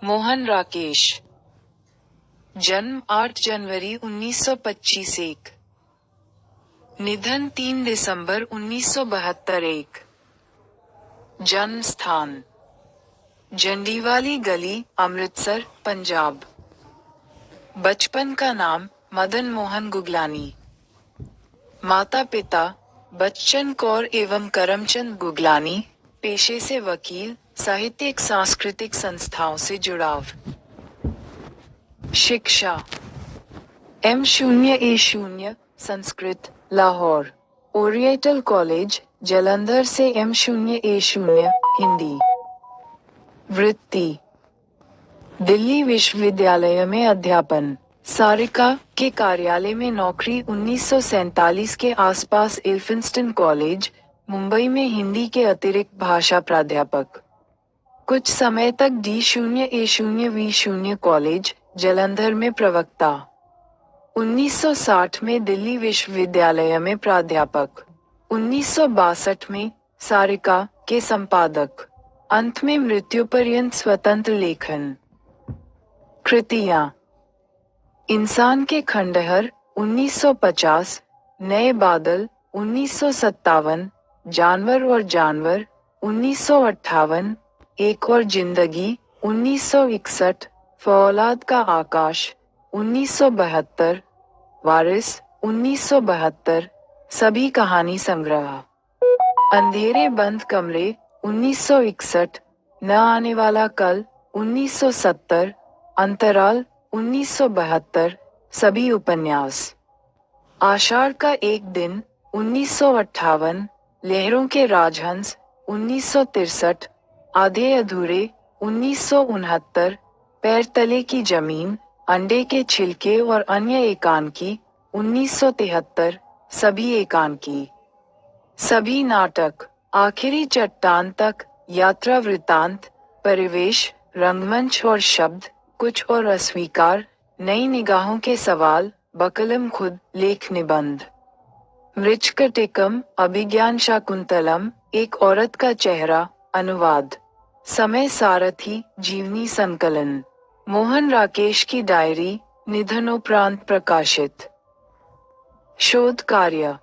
मोहन राकेश। जन्म 8 जनवरी 1925 1। निधन 3 दिसंबर 1972 1। जन्म स्थान जंडीवाली गली, अमृतसर, पंजाब। बचपन का नाम मदन मोहन गुगलानी। माता पिता बच्चन कौर एवं करमचंद गुगलानी। पेशे से वकील, साहित्यिक सांस्कृतिक संस्थाओं से जुड़ाव। शिक्षा M0A0 Sanskrit, Lahore. Oriental college, Jalandhar से M0A0 हिंदी। वृत्ति दिल्ली विश्वविद्यालय में अध्यापन। सारिका के कार्यालय में नौकरी। 1947 के आसपास एल्फिंस्टन कॉलेज, मुंबई में हिंदी के अतिरिक्त भाषा प्राध्यापक। कुछ समय तक D0A0V0 कॉलेज, जालंधर में प्रवक्ता। 1960 में दिल्ली विश्वविद्यालय में प्राध्यापक। 1962 में सारिका के संपादक। अंत में मृत्युपर्यंत स्वतंत्र लेखन। कृतियां इंसान के खंडहर 1950, नए बादल 1957, जानवर और जानवर 1958, एक और जिंदगी 1961, फौलाद का आकाश 1972, वारिस 1972, सभी कहानी संग्रह। अंधेरे बंद कमरे 1961, न आने वाला कल 1970, अंतराल 1972, सभी उपन्यास। आषाढ़ का एक दिन 1958, लहरों के राजहंस 1963, आधे अधूरे 1969, पैर तले की जमीन, अंडे के छिलके और अन्य एकांकी 1973, सभी एकांकी। सभी नाटक, आखिरी चट्टान तक, यात्रा वृत्तांत, परिवेश, रंगमंच और शब्द, कुछ और अस्वीकार, नई निगाहों के सवाल, बकलम खुद, लेख निबंध। मृच्छकटिकम, अभिज्ञान शाकुंतलम, एक औरत का चेहरा, अनुवाद। समय सारथी, जीवनी संकलन। मोहन राकेश की डायरी, निधनोपरांत प्रकाशित। शोध कार्य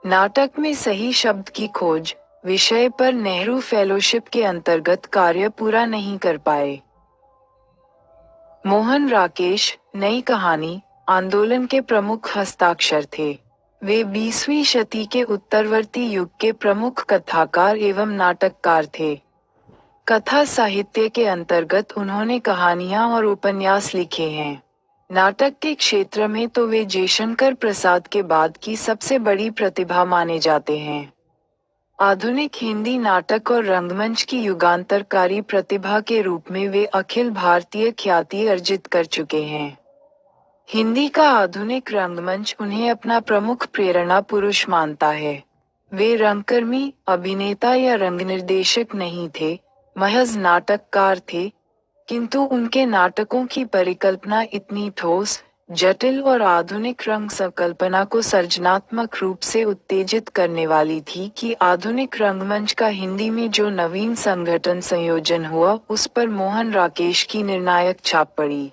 नाटक में सही शब्द की खोज विषय पर नेहरू फेलोशिप के अंतर्गत कार्य पूरा नहीं कर पाए। मोहन राकेश नई कहानी आंदोलन के प्रमुख हस्ताक्षर थे। वे 20वीं शती के उत्तरवर्ती युग के प्रमुख कथाकार एवं नाटककार थे। कथा साहित्य के अंतर्गत उन्होंने कहानियां और उपन्यास लिखे हैं। नाटक के क्षेत्र में तो वे जयशंकर प्रसाद के बाद की सबसे बड़ी प्रतिभा माने जाते हैं। आधुनिक हिंदी नाटक और रंगमंच की युगांतरकारी प्रतिभा के रूप में वे अखिल भारतीय ख्याति अर्जित कर चुके हैं। हिंदी का आधुनिक रंगमंच उन्हें अपना प्रमुख प्रेरणा पुरुष मानता है। वे रंगकर्मी, अभिनेता या रंगनिर्देशक नहीं थे, महज नाटककार थे, किंतु उनके नाटकों की परिकल्पना इतनी ठोस, जटिल और आधुनिक रंग संकल्पना को सर्जनात्मक रूप से उत्तेजित करने वाली थी कि आधुनिक रंगमंच का हिंदी में जो नवीन संगठन संयोजन हुआ उस पर मोहन राकेश की निर्णायक छाप पड़ी।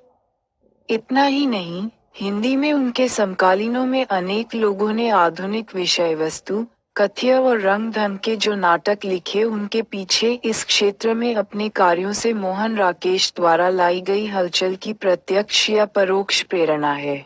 इतना ही नहीं, हिंदी में उनके समकालीनों में अनेक लोगों ने आधुनिक विषय वस्तु, कथ्य और रंग ढंग के जो नाटक लिखे उनके पीछे इस क्षेत्र में अपने कार्यों से मोहन राकेश द्वारा लाई गई हलचल की प्रत्यक्ष या परोक्ष प्रेरणा है।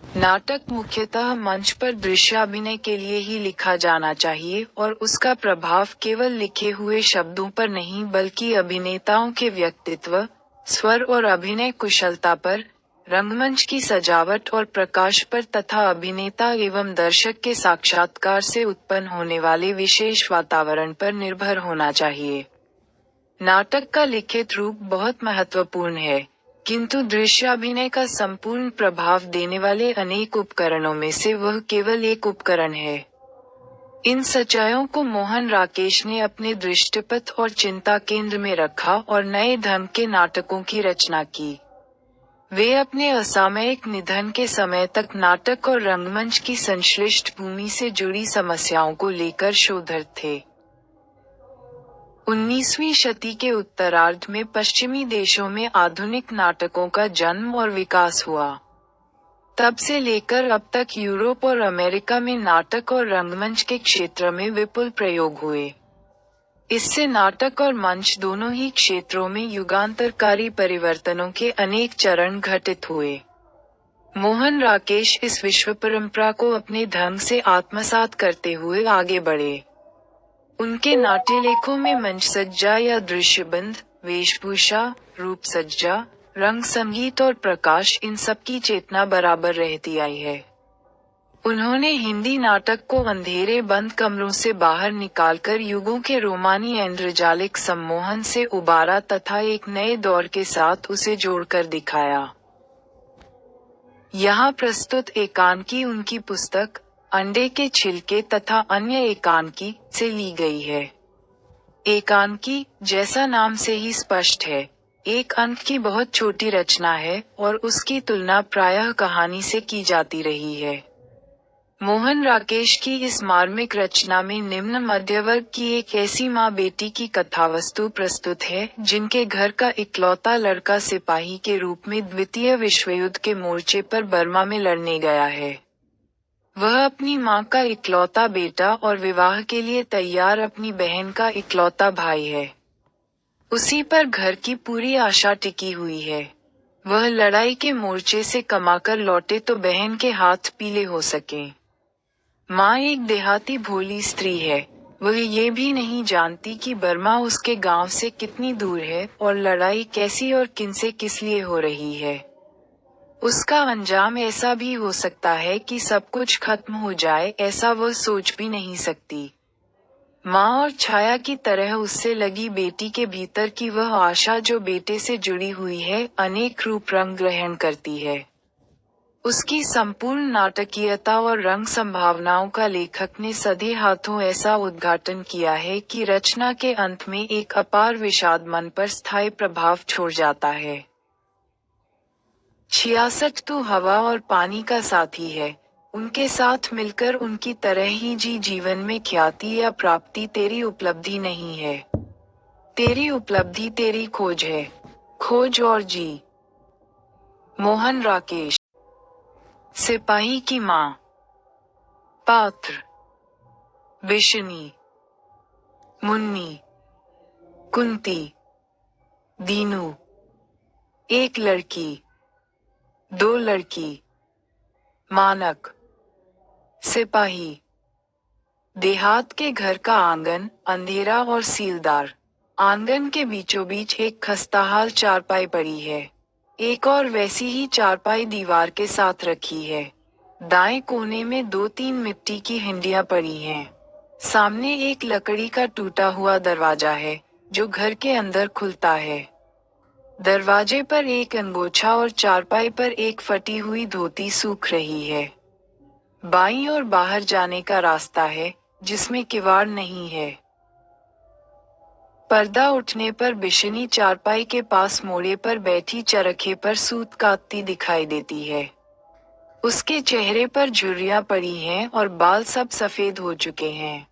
नाटक मुख्यतः मंच पर दृश्याभिनय के लिए ही लिखा जाना चाहिए और उसका प्रभाव केवल लिखे हुए शब्दों पर नहीं बल्कि अभिनेताओं के व्यक्तित्व, स्वर और अभिनय कुशलता पर, रंगमंच की सजावट और प्रकाश पर तथा अभिनेता एवं दर्शक के साक्षात्कार से उत्पन्न होने वाले विशेष वातावरण पर निर्भर होना चाहिए। नाटक का लिखित रूप बहुत महत्वपूर्ण है, किंतु दृश्याभिनय का संपूर्ण प्रभाव देने वाले अनेक उपकरणों में से वह केवल एक उपकरण है। इन सच्चाइयों को मोहन राकेश ने अपने दृष्टिपथ और चिंता केंद्र में रखा और नए ढंग के नाटकों की रचना की। वे अपने असामयिक निधन के समय तक नाटक और रंगमंच की संश्लिष्ट भूमि से जुड़ी समस्याओं को लेकर शोधरत थे। 19वीं शती के उत्तरार्ध में पश्चिमी देशों में आधुनिक नाटकों का जन्म और विकास हुआ। तब से लेकर अब तक यूरोप और अमेरिका में नाटक और रंगमंच के क्षेत्र में विपुल प्रयोग हुए। इससे नाटक और मंच दोनों ही क्षेत्रों में युगांतरकारी परिवर्तनों के अनेक चरण घटित हुए। मोहन राकेश इस विश्व परंपरा को अपने ढंग से आत्मसात करते हुए आगे बढ़े। उनके नाट्यलेखों में मंचसज्जा या दृश्यबंध, वेशभूषा, रूप सज्जा, रंग संगीत और प्रकाश, इन सब की चेतना बराबर रहती आई है। उन्होंने हिंदी नाटक को अंधेरे बंद कमरों से बाहर निकालकर युगों के रोमानी ऐन्द्रजालिक सम्मोहन से उबारा तथा एक नए दौर के साथ उसे जोड़कर दिखाया। यहाँ प्रस्तुत एकांकी उनकी पुस्तक अंडे के छिलके तथा अन्य एकांकी से ली गई है। एकांकी, जैसा नाम से ही स्पष्ट है, एक अंक की बहुत छोटी रचना है और उसकी तुलना प्रायः कहानी से की जाती रही है। मोहन राकेश की इस मार्मिक रचना में निम्न मध्यवर्ग की एक ऐसी माँ बेटी की कथावस्तु प्रस्तुत है जिनके घर का इकलौता लड़का सिपाही के रूप में द्वितीय विश्व युद्ध के मोर्चे पर बर्मा में लड़ने गया है। वह अपनी माँ का इकलौता बेटा और विवाह के लिए तैयार अपनी बहन का इकलौता भाई है। उसी पर घर की पूरी आशा टिकी हुई है। वह लड़ाई के मोर्चे से कमाकर लौटे तो बहन के हाथ पीले हो सकें। माँ एक देहाती भोली स्त्री है। वह ये भी नहीं जानती कि बर्मा उसके गांव से कितनी दूर है और लड़ाई कैसी और किनसे किस लिए हो रही है। उसका अंजाम ऐसा भी हो सकता है कि सब कुछ खत्म हो जाए, ऐसा वह सोच भी नहीं सकती। माँ और छाया की तरह उससे लगी बेटी के भीतर की वह आशा जो बेटे से जुड़ी हुई है, अनेक रूप रंग ग्रहण करती है। उसकी संपूर्ण नाटकीयता और रंग संभावनाओं का लेखक ने सधे हाथों ऐसा उद्घाटन किया है कि रचना के अंत में एक अपार विषाद मन पर स्थायी प्रभाव छोड़ जाता है। 66 तू हवा और पानी का साथी है, उनके साथ मिलकर उनकी तरह ही जी। जीवन में ख्याति या प्राप्ति तेरी उपलब्धि नहीं है, तेरी उपलब्धि तेरी खोज है। खोज और जी। मोहन राकेश। सिपाही की माँ। पात्र: बिशनी, मुन्नी, कुंती, दीनू। एक लड़की, दो लड़की। मानक, सिपाही। देहात के घर का आंगन अंधेरा और सीलदार। आंगन के बीचों बीच एक खस्ताहाल चारपाई पड़ी है। एक और वैसी ही चारपाई दीवार के साथ रखी है। दाएं कोने में 2-3 मिट्टी की हिंडियां पड़ी हैं। सामने एक लकड़ी का टूटा हुआ दरवाजा है जो घर के अंदर खुलता है। दरवाजे पर एक अंगोछा और चारपाई पर एक फटी हुई धोती सूख रही है। बाईं ओर बाहर जाने का रास्ता है जिसमें किवाड़ नहीं है। पर्दा उठने पर बिशनी चारपाई के पास मोड़े पर बैठी चरखे पर सूत काटती दिखाई देती है। उसके चेहरे पर झुर्रियां पड़ी हैं और बाल सब सफेद हो चुके हैं।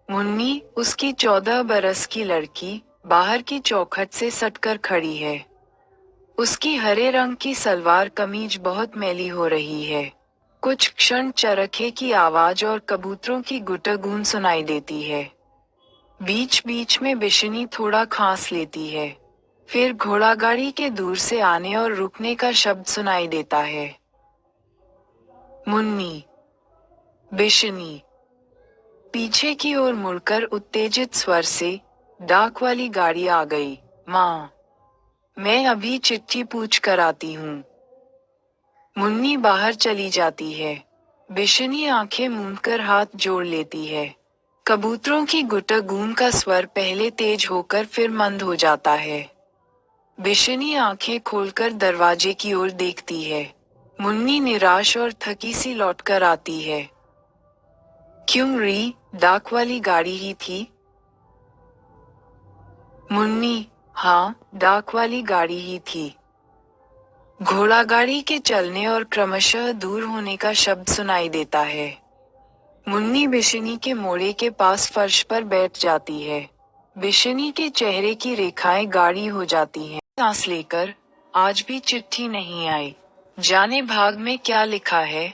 मुन्नी, उसकी 14 बरस की लड़की, बाहर की चौखट से सटकर खड़ी है। उसकी हरे रंग की सलवार कमीज बहुत मैली हो रही है। कुछ क्षण चरखे की आवाज और कबूतरों की गुटगुन सुनाई देती है। बीच बीच में बिशनी थोड़ा खांस लेती है। फिर घोड़ागाड़ी के दूर से आने और रुकने का शब्द सुनाई देता है। मुन्नी, बिशनी। पीछे की ओर मुड़कर उत्तेजित स्वर से, डाक वाली गाड़ी आ गई, माँ। मैं अभी चिट्ठी पूछ कर आती हूँ। मुन्नी बाहर चली जाती है। बिशनी आंखें मूंदकर हाथ जोड़ लेती है। कबूतरों की गुटगुन का स्वर पहले तेज होकर फिर मंद हो जाता है। बिशनी आंखें खोलकर दरवाजे की ओर देखती है। मुन्नी निराश और थकी सी लौटकर आती है। क्यों री, डाक वाली गाड़ी ही थी? मुन्नी, हाँ, डाक वाली गाड़ी ही थी। घोड़ागाड़ी के चलने और क्रमशः दूर होने का शब्द सुनाई देता है। मुन्नी बिशनी के मोड़े के पास फर्श पर बैठ जाती है। बिशनी के चेहरे की रेखाएं गाढ़ी हो जाती हैं। सांस लेकर, आज भी चिट्ठी नहीं आई। जाने भाग में क्या लिखा है।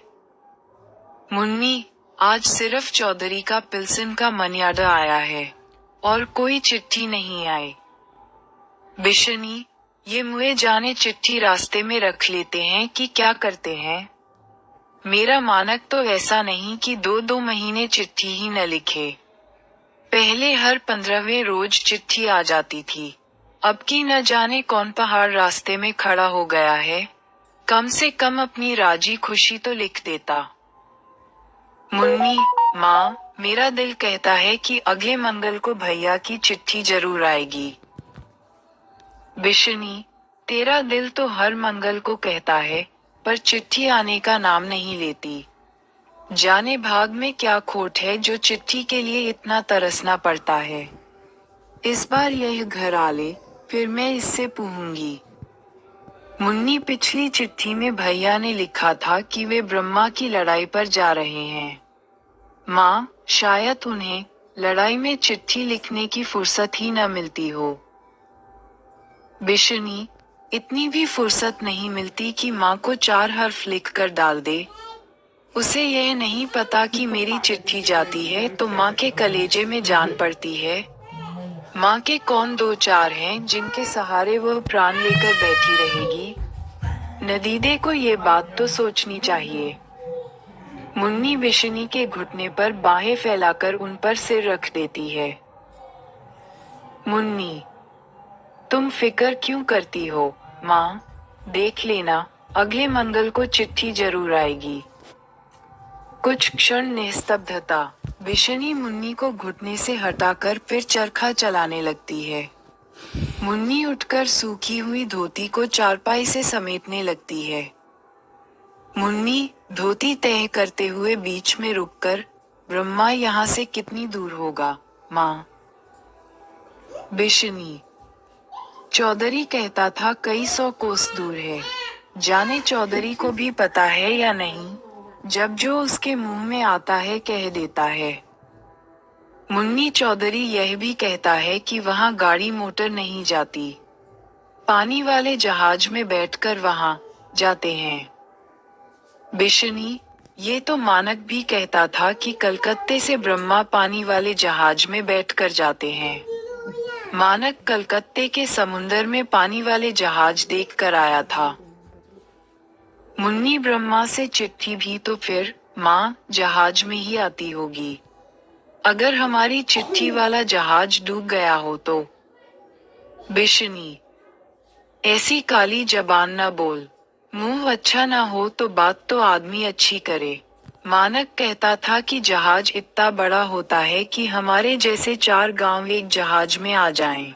मुन्नी, आज सिर्फ चौधरी का पिल्सन का मनियाडा आया है और कोई चिट्ठी नहीं आई। बिशनी, ये मुए जाने चिट्ठी रास्ते में रख लेते हैं कि क्या करते हैं। मेरा मानक तो ऐसा नहीं कि 2-2 महीने चिट्ठी ही न लिखे। पहले हर 15वें रोज चिट्ठी आ जाती थी। अब की न जाने कौन पहाड़ रास्ते में खड़ा हो गया है। कम से कम अपनी राजी खुशी तो लिख देता। मुन्नी, माँ, मेरा दिल कहता है कि अगले मंगल को भैया की चिट्ठी जरूर आएगी। बिशनी, तेरा दिल तो हर मंगल को कहता है, पर चिट्ठी आने का नाम नहीं लेती। जाने भाग में क्या खोट है जो चिट्ठी के लिए इतना तरसना पड़ता है। इस बार यह घर आ ले, फिर मैं इससे पूछूंगी। मुन्नी, पिछली चिट्ठी में भैया ने लिखा था कि वे ब्रह्मा की लड़ाई पर जा रहे हैं। माँ, शायद उन्हें लड़ाई में चिट्ठी लिखने की फुर्सत ही न मिलती हो। बिशनी, इतनी भी फुर्सत नहीं मिलती कि माँ को 4 हर्फ लिख कर डाल दे। उसे यह नहीं पता कि मेरी चिट्ठी जाती है तो माँ के कलेजे में जान पड़ती है। माँ के कौन 2-4 हैं जिनके सहारे वह प्राण लेकर बैठी रहेगी। नदीदे को ये बात तो सोचनी चाहिए। मुन्नी बिशनी के घुटने पर बाहें फैलाकर उन पर सिर रख देती है। मुन्नी, तुम फिक्र क्यों करती हो, माँ? देख लेना, अगले मंगल को चिट्ठी जरूर आएगी। कुछ क्षण निस्तब्धता। बिशनी मुन्नी को घुटने से हटाकर फिर चरखा चलाने लगती है। मुन्नी उठकर सूखी हुई धोती को चारपाई से समेटने लगती है। मुन्नी, धोती तय करते हुए बीच में रुककर, ब्रह्मा यहाँ से कितनी दूर होगा, माँ? बिशनी, चौधरी कहता था कई 100 कोस दूर है। जाने चौधरी को भी पता है या नहीं, जब जो उसके मुंह में आता है कह देता है। मुन्नी, चौधरी यह भी कहता है कि वहाँ गाड़ी मोटर नहीं जाती, पानी वाले जहाज में बैठकर वहाँ जाते हैं। बिशनी, ये तो मानक भी कहता था कि कलकत्ते से ब्रह्मा पानी वाले जहाज में बैठकर जाते हैं। मानक कलकत्ते के समुंदर में पानी वाले जहाज देख कर आया था। मुन्नी, ब्रह्मा से चिट्ठी भी तो फिर, माँ, जहाज में ही आती होगी। अगर हमारी चिट्ठी वाला जहाज डूब गया हो तो। बिशनी, ऐसी काली जबान न बोल। मुंह अच्छा ना हो तो बात तो आदमी अच्छी करे। मानक कहता था कि जहाज इतना बड़ा होता है कि हमारे जैसे 4 गांव एक जहाज में आ जाएं।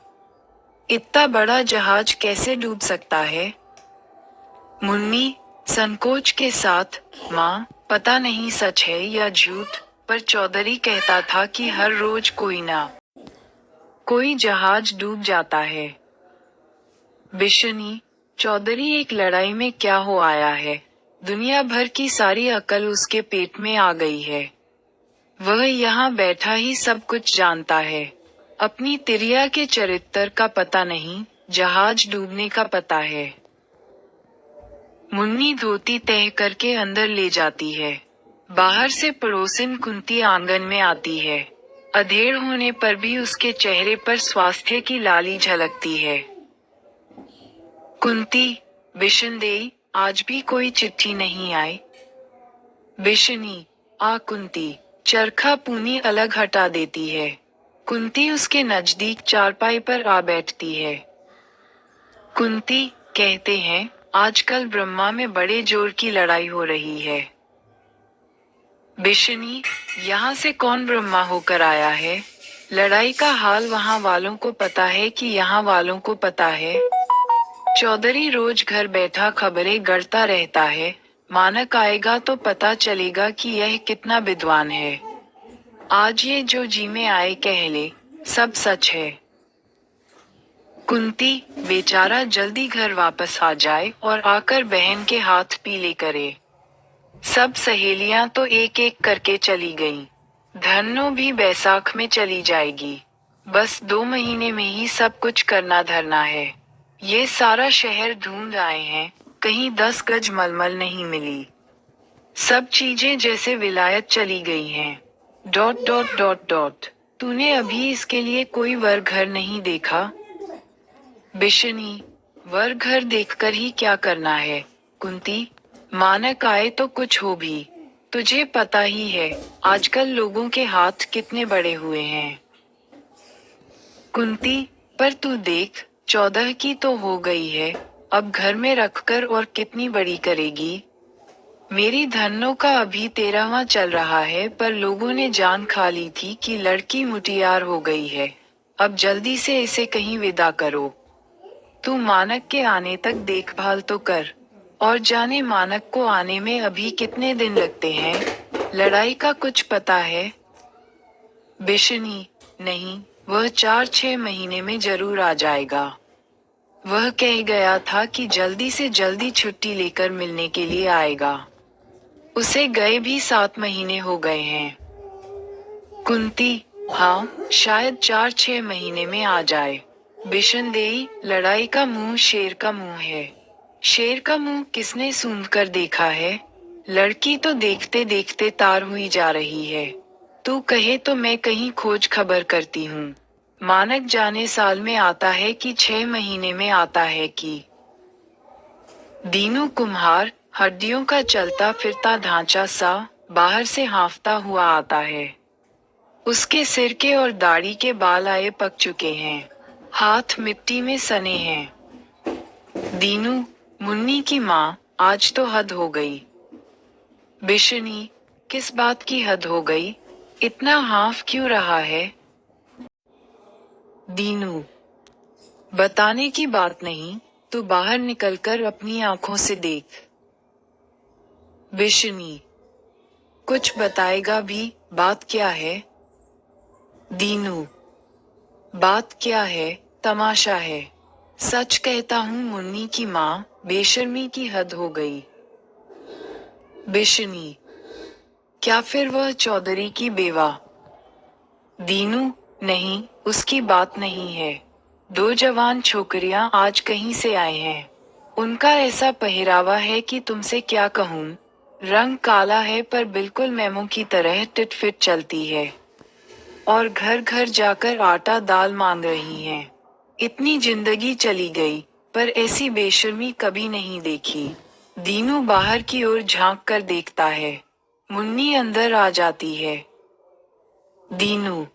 इतना बड़ा जहाज कैसे डूब सकता है? मुन्नी, संकोच के साथ, माँ, पता नहीं सच है या झूठ, पर चौधरी कहता था कि हर रोज कोई ना कोई जहाज डूब जाता है। बिशनी, चौधरी एक लड़ाई में क्या हो आया है, दुनिया भर की सारी अकल उसके पेट में आ गई है। वह यहाँ बैठा ही सब कुछ जानता है। अपनी तिरिया के चरित्र का पता नहीं, जहाज डूबने का पता है। मुन्नी धोती तय करके अंदर ले जाती है। बाहर से पड़ोसिन कुंती आंगन में आती है। अधेड़ होने पर भी उसके चेहरे पर स्वास्थ्य की लाली झलकती है। कुंती, बिशनदेई, आज भी कोई चिट्ठी नहीं आई। बिशनी, आ कुंती, चरखा पूनी अलग हटा देती है। कुंती उसके नजदीक चारपाई पर आ बैठती है। कुंती, कहते हैं, आजकल ब्रह्मा में बड़े जोर की लड़ाई हो रही है। बिशनी, यहाँ से कौन ब्रह्मा होकर आया है? लड़ाई का हाल वहाँ वालों को पता है कि यहाँ वालों को पता है? चौधरी रोज घर बैठा खबरें गढ़ता रहता है, मानक आएगा तो पता चलेगा कि यह कितना विद्वान है। आज ये जो जी में आए कह ले, सब सच है। कुंती, बेचारा जल्दी घर वापस आ जाए और आकर बहन के हाथ पीले करे। सब सहेलियां तो एक एक करके चली गईं। धन्नो भी बैसाख में चली जाएगी। बस 2 महीने में ही सब कुछ करना धरना है। ये सारा शहर ढूंढ आए हैं, कहीं 10 गज मलमल नहीं मिली। सब चीजें जैसे विलायत चली गई हैं। Dot dot dot dot. तूने अभी इसके लिए कोई वर घर नहीं देखा? बिशनी, वर घर देखकर ही क्या करना है? कुंती, मानक आए तो कुछ हो भी। तुझे पता ही है, आजकल लोगों के हाथ कितने बड़े हुए हैं। कुंती, पर तू देख, 14 की तो हो गई है, अब घर में रखकर और कितनी बड़ी करेगी? मेरी धन्नो का अभी 13वां चल रहा है, पर लोगों ने जान खा ली थी कि लड़की मुटियार हो गई है। अब जल्दी से इसे कहीं विदा करो। तू मानक के आने तक देखभाल तो कर। और जाने मानक को आने में अभी कितने दिन लगते हैं? लड़ाई का कुछ पता है? बिशनी, नहीं, वह 4-6 महीने में जरूर आ जाएगा। वह कह गया था कि जल्दी से जल्दी छुट्टी लेकर मिलने के लिए आएगा। उसे गए भी 7 महीने हो गए हैं। कुंती, हाँ, शायद 4-6 महीने में आ जाए। बिशनदेई, लड़ाई का मुंह शेर का मुंह है। शेर का मुंह किसने सूंघ कर देखा है? लड़की तो देखते देखते तार हुई जा रही है। तू कहे तो मैं कहीं खोज खबर करती हूँ। मानक जाने साल में आता है कि 6 महीने में आता है कि। दीनू कुम्हार, हड्डियों का चलता फिरता ढांचा सा, बाहर से हांफता हुआ आता है। उसके सिर के और दाढ़ी के बाल आए पक चुके हैं। हाथ मिट्टी में सने हैं। दीनू, मुन्नी की माँ, आज तो हद हो गई। बिशनी, किस बात की हद हो गई? इतना हाफ क्यों रहा है? दीनू, बताने की बात नहीं, तू बाहर निकलकर अपनी आंखों से देख। बिशनी, कुछ बताएगा भी? बात क्या है? दीनू, बात क्या है? तमाशा है। सच कहता हूँ मुन्नी की माँ, बेशर्मी की हद हो गई। बिशनी, क्या फिर वह चौधरी की बेवा? दीनू, नहीं, उसकी बात नहीं है। 2 जवान छोकरियां आज कहीं से आए हैं। उनका ऐसा पहरावा है कि तुमसे क्या कहूँ। रंग काला है पर बिल्कुल मेमो की तरह टिट फिट चलती है। और घर घर जाकर आटा दाल मांग रही हैं। इतनी जिंदगी चली गई, पर ऐसी बेशर्मी कभी नहीं देखी। दीनू बाहर की ओर झांक कर देखता है। मुन्नी अंदर आ जाती है। दीनू,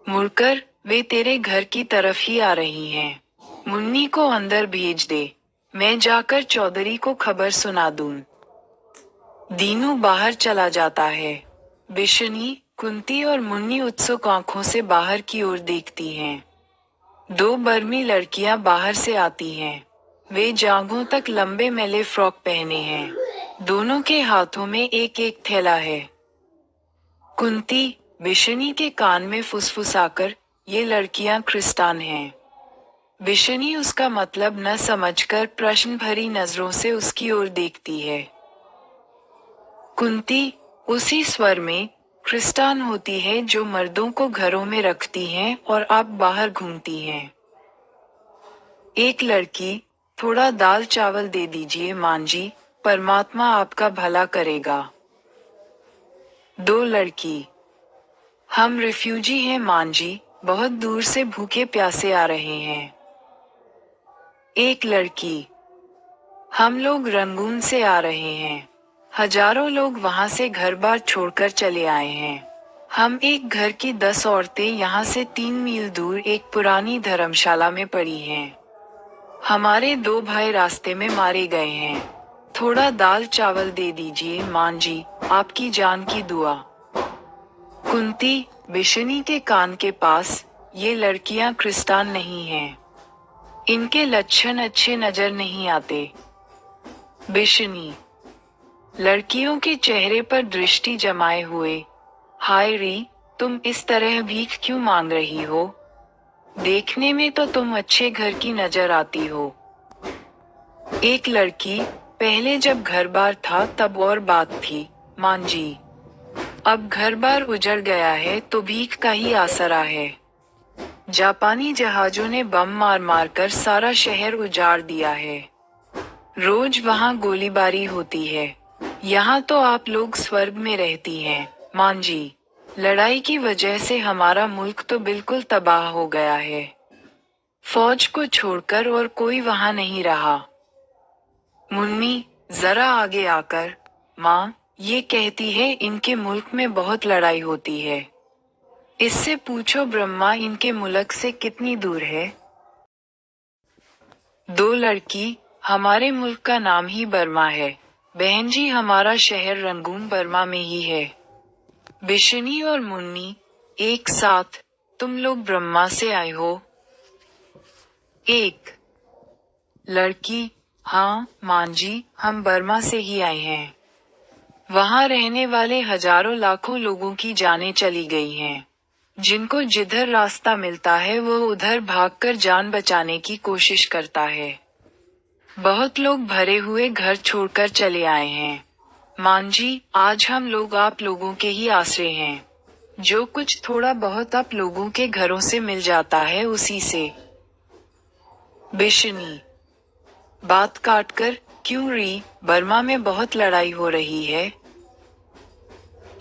मुड़कर, वे तेरे घर की तरफ ही आ रही हैं। मुन्नी को अंदर भेज दे, मैं जाकर चौधरी को खबर सुना दूं। दीनू बाहर चला जाता है। बिशनी, कुंती और मुन्नी उत्सुक आंखों से बाहर की ओर देखती हैं। 2 बर्मी लड़कियां बाहर से आती हैं। वे जांघों तक लंबे मैले फ्रॉक पहने हैं। दोनों के हाथों में एक एक थैला है। कुंती, बिशनी के कान में फुसफुसाकर, ये लड़कियां क्रिस्तान हैं। बिशनी उसका मतलब न समझकर प्रश्न भरी नजरों से उसकी ओर देखती है। कुंती, उसी स्वर में, क्रिस्तान होती है जो मर्दों को घरों में रखती हैं और आप बाहर घूमती हैं। एक लड़की, थोड़ा दाल चावल दे दीजिए मां जी, परमात्मा आपका भला करेगा। 2 लड़की, हम रिफ्यूजी हैं मां जी, बहुत दूर से भूखे प्यासे आ रहे हैं। एक लड़की, हम लोग रंगून से आ रहे हैं। हजारों लोग वहां से घर बार छोड़कर चले आए हैं। हम एक घर की 10 औरतें यहाँ से 3 मील दूर एक पुरानी धर्मशाला में पड़ी हैं। हमारे 2 भाई रास्ते में मारे गए हैं। थोड़ा दाल चावल दे दीजिए मां जी, आपकी जान की दुआ। कुंती, बिशनी के कान के पास, ये लड़कियां क्रिस्तान नहीं हैं। इनके लक्षण अच्छे नजर नहीं आते। बिशनी, लड़कियों के चेहरे पर दृष्टि जमाए हुए, हाय री, तुम इस तरह भीख क्यों मांग रही हो? देखने में तो तुम अच्छे घर की नजर आती हो। एक लड़की, पहले जब घर बार था तब और बात थी, मां जी। अब घर बार उजड़ गया है तो भीख का ही आसरा है। जापानी जहाजों ने बम मार मार कर सारा शहर उजाड़ दिया है। रोज वहाँ गोलीबारी होती है। यहाँ तो आप लोग स्वर्ग में रहती हैं, मां जी। लड़ाई की वजह से हमारा मुल्क तो बिल्कुल तबाह हो गया है। फौज को छोड़कर और कोई वहाँ नहीं रहा। मुन्नी, जरा आगे आकर। माँ, ये कहती है इनके मुल्क में बहुत लड़ाई होती है। इससे पूछो ब्रह्मा इनके मुल्क से कितनी दूर है। दो लड़की, हमारे मुल्क का नाम ही बर्मा है। बहन जी, हमारा शहर रंगून बर्मा में ही है। बिशनी और मुन्नी, एक साथ, तुम लोग ब्रह्मा से आए हो? एक लड़की, हाँ मां जी, हम बर्मा से ही आए हैं। वहाँ रहने वाले हजारों लाखों लोगों की जानें चली गई हैं। जिनको जिधर रास्ता मिलता है वो उधर भागकर जान बचाने की कोशिश करता है। बहुत लोग भरे हुए घर छोड़कर चले आए हैं। मां जी, आज हम लोग आप लोगों के ही आसरे हैं। जो कुछ थोड़ा बहुत आप लोगों के घरों से मिल जाता है उसी से। बिशनी, बात काटकर, क्यों री, बर्मा में बहुत लड़ाई हो रही है।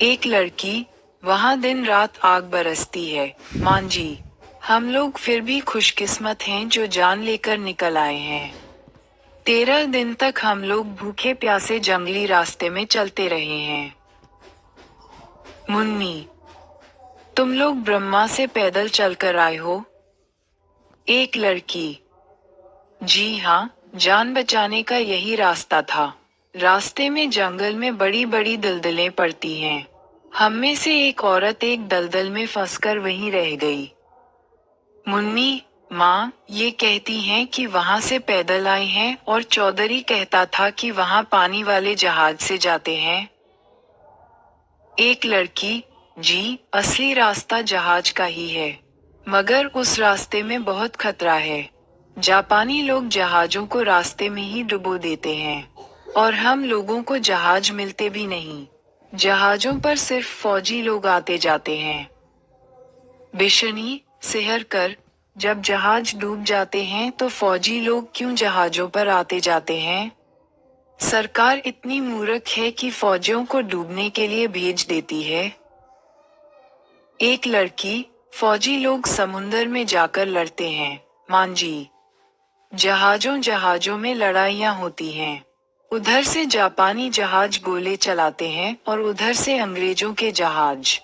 एक लड़की, वहाँ दिन रात आग बरसती है, मां जी। हम लोग फिर भी खुशकिस्मत हैं जो जान लेकर निकल आए हैं। 13 दिन तक हम लोग भूखे प्यासे जंगली रास्ते में चलते रहे हैं। मुन्नी, तुम लोग ब्रह्मा से पैदल चलकर आए हो? एक लड़की, जी हाँ, जान बचाने का यही रास्ता था। रास्ते में जंगल में बड़ी बड़ी दलदलें पड़ती हैं। हम में से एक औरत एक दलदल में फंसकर वहीं रह गई। मुन्नी, माँ, ये कहती हैं कि वहाँ से पैदल आए हैं और चौधरी कहता था कि वहाँ पानी वाले जहाज से जाते हैं। एक लड़की, जी, असली रास्ता जहाज का ही है। मगर उस रास्ते में बहुत खतरा है। जापानी लोग जहाजों को रास्ते में ही डुबो देते हैं। और हम लोगों को जहाज मिलते भी नहीं। जहाजों पर सिर्फ फौजी लोग आते जाते हैं। बिशनी, सिहर कर, जब जहाज डूब जाते हैं तो फौजी लोग क्यों जहाजों पर आते जाते हैं? सरकार इतनी मूर्ख है कि फौजियों को डूबने के लिए भेज देती है। एक लड़की, फौजी लोग समुंदर में जाकर लड़ते हैं, मां जी। जहाजों जहाजों में लड़ाइयाँ होती हैं। उधर से जापानी जहाज गोले चलाते हैं और उधर से अंग्रेजों के जहाज।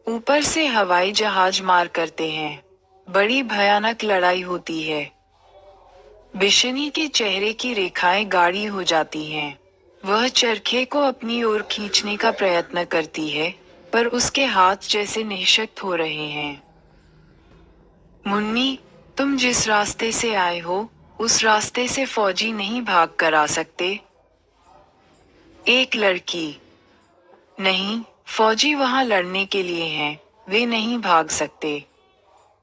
ऊपर से हवाई जहाज मार करते हैं। बड़ी भयानक लड़ाई होती है। बिशनी के चेहरे की रेखाएं गाढ़ी हो जाती हैं। वह चरखे को अपनी ओर खींचने का प्रयत्न करती है, पर उसके हाथ जैसे निःशक्त हो रहे हैं। मुन्नी, तुम जिस रास्ते से आए हो, उस रास्ते से फौजी नहीं भाग कर आ सकते। एक लड़की, नहीं, फौजी वहां लड़ने के लिए हैं, वे नहीं भाग सकते।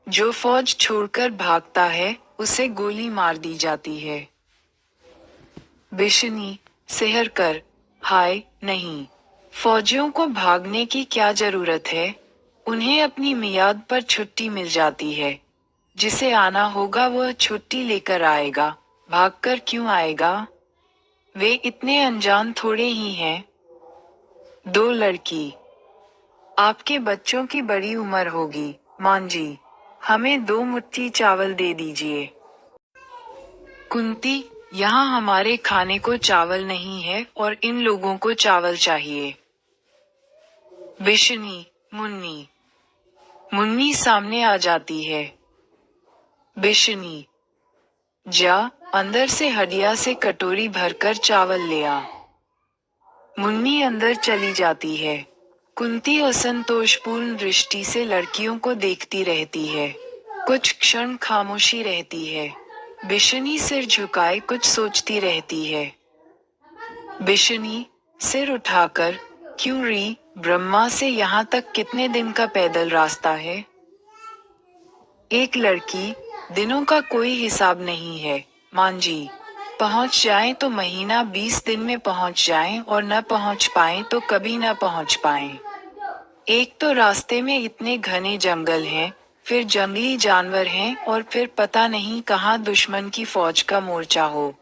जो फौज छोड़कर भागता है, उसे गोली मार दी जाती है। बिशनी, सिहर कर, हाय, नहीं। फौजियों को भागने की क्या जरूरत है? उन्हें अपनी मियाद पर छुट्टी मिल जाती है। जिसे आना होगा वह छुट्टी लेकर आएगा, भागकर क्यों आएगा? वे इतने अनजान थोड़े ही हैं। दो लड़की, आपके बच्चों की बड़ी उम्र होगी, मां जी। हमें 2 मुट्ठी चावल दे दीजिए। कुंती, यहाँ हमारे खाने को चावल नहीं है और इन लोगों को चावल चाहिए। बिशनी, मुन्नी। मुन्नी सामने आ जाती है। बिशनी, जा, अंदर से हडिया से कटोरी भरकर चावल ले आ। मुन्नी अंदर चली जाती है। कुंती असंतोषपूर्ण दृष्टि से लड़कियों को देखती रहती है। कुछ क्षण खामोशी रहती है। बिशनी सिर झुकाए कुछ सोचती रहती है। बिशनी, सिर उठाकर, क्यों री, ब्रह्मा से यहाँ तक कितने दिन का पैदल रास्ता है? एक लड़की, दिनों का कोई हिसाब नहीं है, मां जी। पहुंच जाएं तो महीना 20 दिन में पहुंच जाएं और न पहुंच पाएं तो कभी न पहुंच पाएं। एक तो रास्ते में इतने घने जंगल हैं, फिर जंगली जानवर हैं और फिर पता नहीं कहाँ दुश्मन की फौज का मोर्चा हो।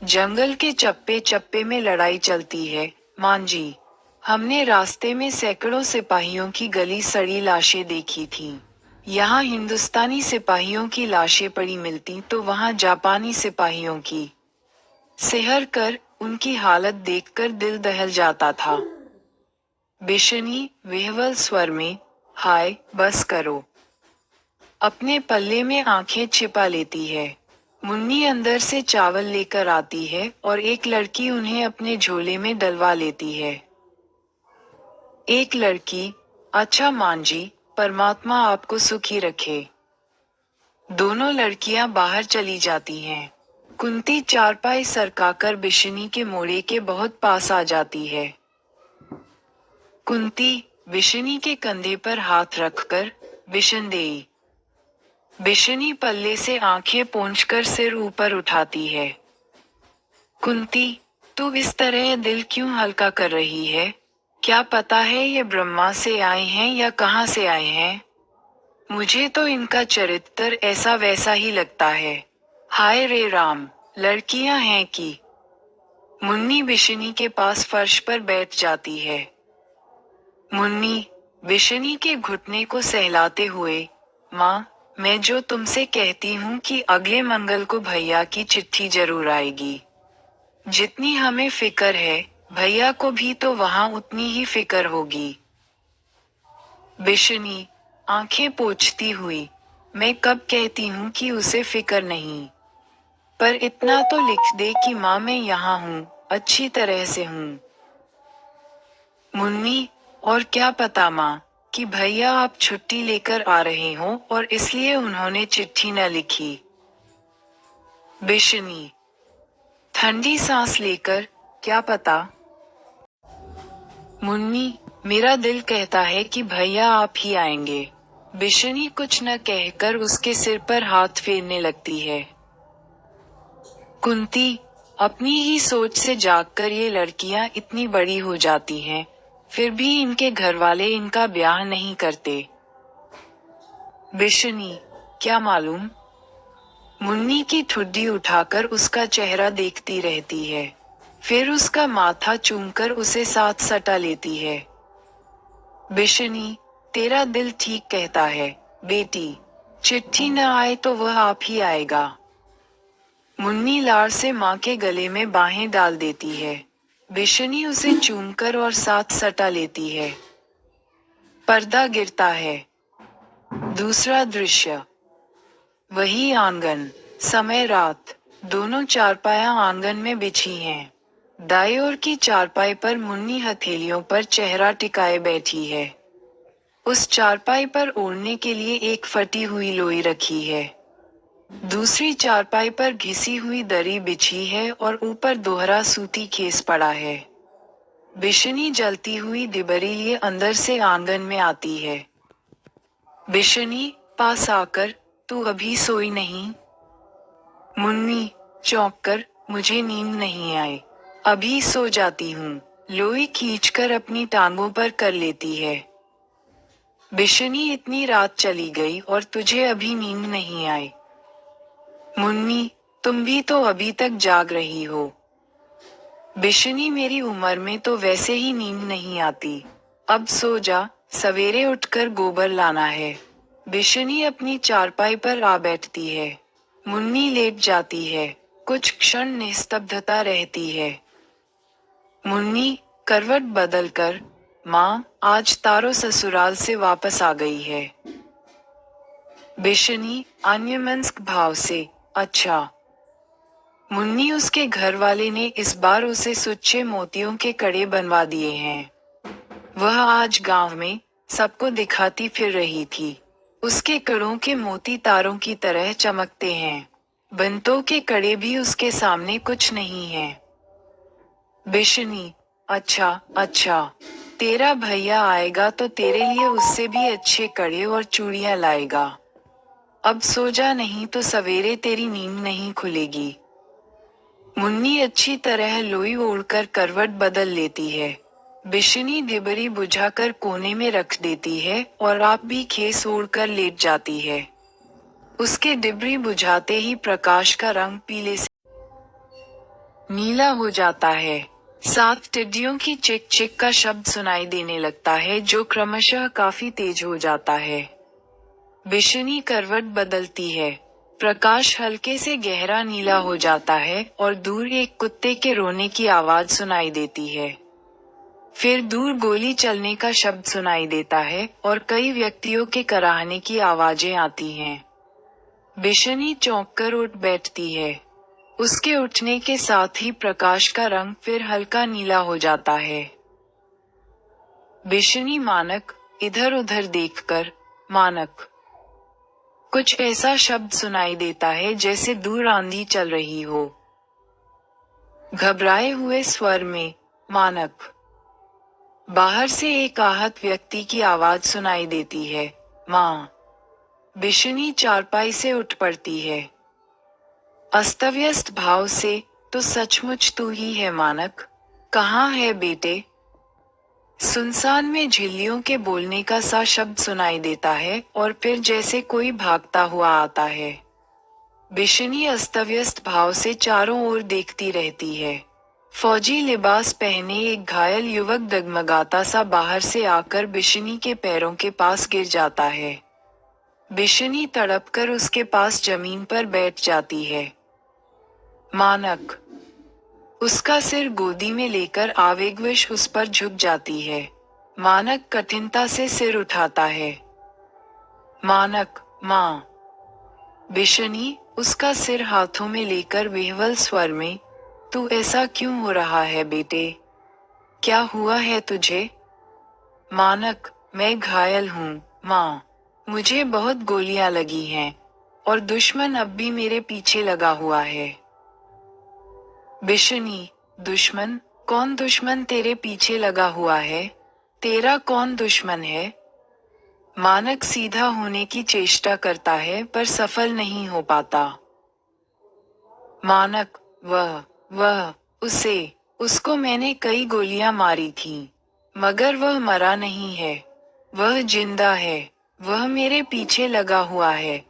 जंगल के चप्पे चप्पे में लड़ाई चलती है, मां जी। हमने रास्ते में सैकड़ों सिपाहियों की गली सड़ी लाशें देखी थीं। यहाँ हिंदुस्तानी सिपाहियों की लाशें पड़ी मिलती तो वहाँ जापानी सिपाहियों की। सिहर कर उनकी हालत देखकर दिल दहल जाता था। बिशनी विह्वल स्वर में, हाय बस करो। अपने पल्ले में आंखें छिपा लेती है। मुन्नी अंदर से चावल लेकर आती है और एक लड़की उन्हें अपने झोले में डलवा लेती है। एक लड़की, अच्छा मां जी, परमात्मा आपको सुखी रखे। दोनों लड़कियां बाहर चली जाती हैं। कुंती चारपाई सरकाकर बिशनी के मोड़े के बहुत पास आ जाती है। कुंती, बिशनी के कंधे पर हाथ रखकर, बिशनदेई। बिशनी पल्ले से आंखें पोंछकर सिर ऊपर उठाती है। कुंती, तू इस तरह दिल क्यों हल्का कर रही है? क्या पता है ये ब्रह्मा से आए हैं या कहाँ से आए हैं? मुझे तो इनका चरित्र ऐसा वैसा ही लगता है। हाय रे राम, लड़कियां हैं कि। मुन्नी बिशनी के पास फर्श पर बैठ जाती है। मुन्नी, बिशनी के घुटने को सहलाते हुए, माँ, मैं जो तुमसे कहती हूँ कि अगले मंगल को भैया की चिट्ठी जरूर आएगी। जितनी हमें फिक्र है, भैया को भी तो वहाँ उतनी ही फिक्र होगी। बिशनी, आंखें पोंछती हुई, मैं कब कहती हूँ कि उसे फिक्र नहीं। पर इतना तो लिख दे कि माँ मैं यहाँ हूँ, अच्छी तरह से हूँ। मुन्नी, और क्या पता माँ, कि भैया आप छुट्टी लेकर आ रहे हो और इसलिए उन्होंने चिट्ठी न लिखी। बिशनी, ठंडी सांस लेकर, क्या पता। मुन्नी, मेरा दिल कहता है कि भैया आप ही आएंगे। बिशनी कुछ न कहकर उसके सिर पर हाथ फेरने लगती है। कुंती, अपनी ही सोच से जागकर ये लड़कियां इतनी बड़ी हो जाती हैं, फिर भी इनके घरवाले इनका ब्याह नहीं करते। बिशनी, क्या मालूम। मुन्नी की ठुड्डी उठाकर उसका चेहरा देखती रहती है, फिर उसका माथा चूमकर उसे साथ सटा लेती है। बिशनी, तेरा दिल ठीक कहता है, बेटी। चिट्ठी न आए तो वह आप ही आएगा। मुन्नी लाड़ से माँ के गले में बाहें डाल देती है। बिशनी उसे चूमकर और साथ सटा लेती है। पर्दा गिरता है। दूसरा दृश्य। वही आंगन, समय रात। दोनों चारपाया आंगन में बिछी हैं। दाएं ओर की चारपाई पर मुन्नी हथेलियों पर चेहरा टिकाए बैठी है। उस चारपाई पर ओढ़ने के लिए एक फटी हुई लोई रखी है। दूसरी चारपाई पर घिसी हुई दरी बिछी है और ऊपर दोहरा सूती खेस पड़ा है। बिशनी जलती हुई दिबरी लिए अंदर से आंगन में आती है। बिशनी, पास आकर, तू अभी सोई नहीं? मुन्नी, चौंक कर, मुझे नींद नहीं आई। अभी सो जाती हूँ। लोई खींचकर अपनी टांगों पर कर लेती है। बिशनी, इतनी रात चली गई और तुझे अभी नींद नहीं आई? मुन्नी, तुम भी तो अभी तक जाग रही हो। बिशनी, मेरी उम्र में तो वैसे ही नींद नहीं आती। अब सो जा, सवेरे उठकर गोबर लाना है। बिशनी अपनी चारपाई पर आ बैठती है। मुन्नी लेट जाती है। कुछ क्षण निस्तब्धता रहती है। मुन्नी, करवट बदलकर, माँ, आज तारो ससुराल से वापस आ गई है। बिशनी, अन्यमनस्क भाव से, अच्छा। मुन्नी, उसके घर वाले ने इस बार उसे सुच्चे मोतियों के कड़े बनवा दिए हैं। वह आज गांव में सबको दिखाती फिर रही थी। उसके कड़ों के मोती तारों की तरह चमकते हैं। बंतों के कड़े भी उसके सामने कुछ नहीं हैं। बिशनी, अच्छा अच्छा। तेरा भैया आएगा तो तेरे लिए उससे भी अच्छे कड़े और चूड़ियां लाएगा। अब सो जा, नहीं तो सवेरे तेरी नींद नहीं खुलेगी। मुन्नी अच्छी तरह लोई ओढ़कर करवट बदल लेती है। बिशनी डिबरी बुझाकर कोने में रख देती है और आप भी खेस ओढ़कर लेट जाती है। उसके डिबरी बुझाते ही प्रकाश का रंग पीले से नीला हो जाता है। साथ टिड्डियों की चिक चिक का शब्द सुनाई देने लगता है जो क्रमशः काफी तेज हो जाता है। बिशनी करवट बदलती है। प्रकाश हल्के से गहरा नीला हो जाता है और दूर एक कुत्ते के रोने की आवाज सुनाई देती है। फिर दूर गोली चलने का शब्द सुनाई देता है और कई व्यक्तियों के कराहने की आवाजें आती हैं। बिशनी चौंक कर उठ बैठती है। उसके उठने के साथ ही प्रकाश का रंग फिर हल्का नीला हो जाता है। बिशनी मानक इधर उधर देखकर, मानक। कुछ ऐसा शब्द सुनाई देता है जैसे दूर आंधी चल रही हो। घबराए हुए स्वर में, मानक। बाहर से एक आहत व्यक्ति की आवाज सुनाई देती है, माँ। बिशनी चारपाई से उठ पड़ती है। अस्तव्यस्त भाव से, तो सचमुच तू ही है मानक। कहाँ है बेटे? सुनसान में झिल्लियों के बोलने का सा शब्द सुनाई देता है और फिर जैसे कोई भागता हुआ आता है। बिशनी अस्तव्यस्त भाव से चारों ओर देखती रहती है। फौजी लिबास पहने एक घायल युवक डगमगाता सा बाहर से आकर बिशनी के पैरों के पास गिर जाता है। बिशनी तड़पकर उसके पास जमीन पर बैठ जाती है। मानक। उसका सिर गोदी में लेकर आवेगवश उस पर झुक जाती है। मानक कठिनता से सिर उठाता है। मानक, माँ। बिशनी उसका सिर हाथों में लेकर विह्वल स्वर में, तू ऐसा क्यों हो रहा है बेटे? क्या हुआ है तुझे? मानक, मैं घायल हूँ, माँ। मुझे बहुत गोलियां लगी हैं और दुश्मन अब भी मेरे पीछे लगा हुआ है। बिशनी, दुश्मन? कौन दुश्मन तेरे पीछे लगा हुआ है? तेरा कौन दुश्मन है? मानक सीधा होने की चेष्टा करता है पर सफल नहीं हो पाता। मानक, वह, उसको मैंने कई गोलियां मारी थीं, मगर वह मरा नहीं है। वह जिंदा है। वह मेरे पीछे लगा हुआ है।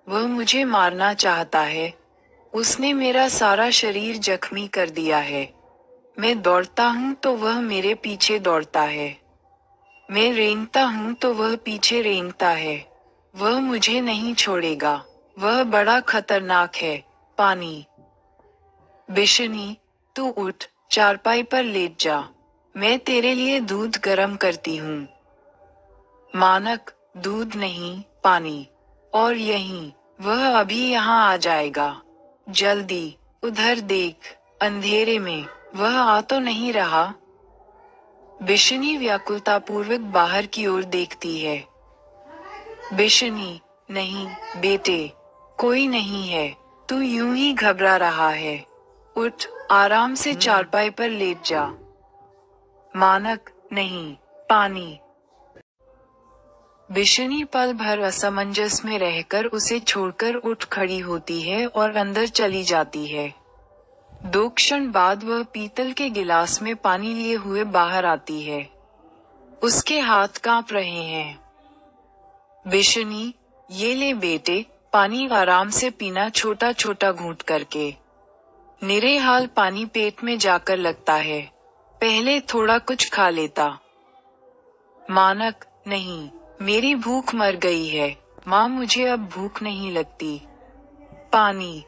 वह मुझे मारना चाहता है। उसने मेरा सारा शरीर जख्मी कर दिया है। मैं दौड़ता हूँ तो वह मेरे पीछे दौड़ता है। मैं रेंगता हूँ तो वह पीछे रेंगता है। वह मुझे नहीं छोड़ेगा। वह बड़ा खतरनाक है। पानी। बिशनी, तू उठ, चारपाई पर लेट जा। मैं तेरे लिए दूध गरम करती हूँ। मानक, दूध नहीं, पानी। और यहीं, वह अभी यहाँ आ जाएगा। जल्दी, उधर देख, अंधेरे में, वह आ तो नहीं रहा? बिशनी व्याकुलतापूर्वक बाहर की ओर देखती है। बिशनी, नहीं, बेटे, कोई नहीं है। तू यूं ही घबरा रहा है। उठ, आराम से चारपाई पर लेट जा। मानक, नहीं, पानी। बिशनी पल भर असमंजस में रहकर उसे छोड़कर उठ खड़ी होती है और अंदर चली जाती है। 2 क्षण बाद वह पीतल के गिलास में पानी लिए हुए बाहर आती है। उसके हाथ कांप रहे हैं। बिशनी, ये ले बेटे, पानी आराम से पीना, छोटा छोटा घूंट करके। निरे हाल पानी पेट में जाकर लगता है। पहले थोड़ा कुछ खा लेता। मानक, नहीं, मेरी भूख मर गई है, माँ, मुझे अब भूख नहीं लगती। पानी।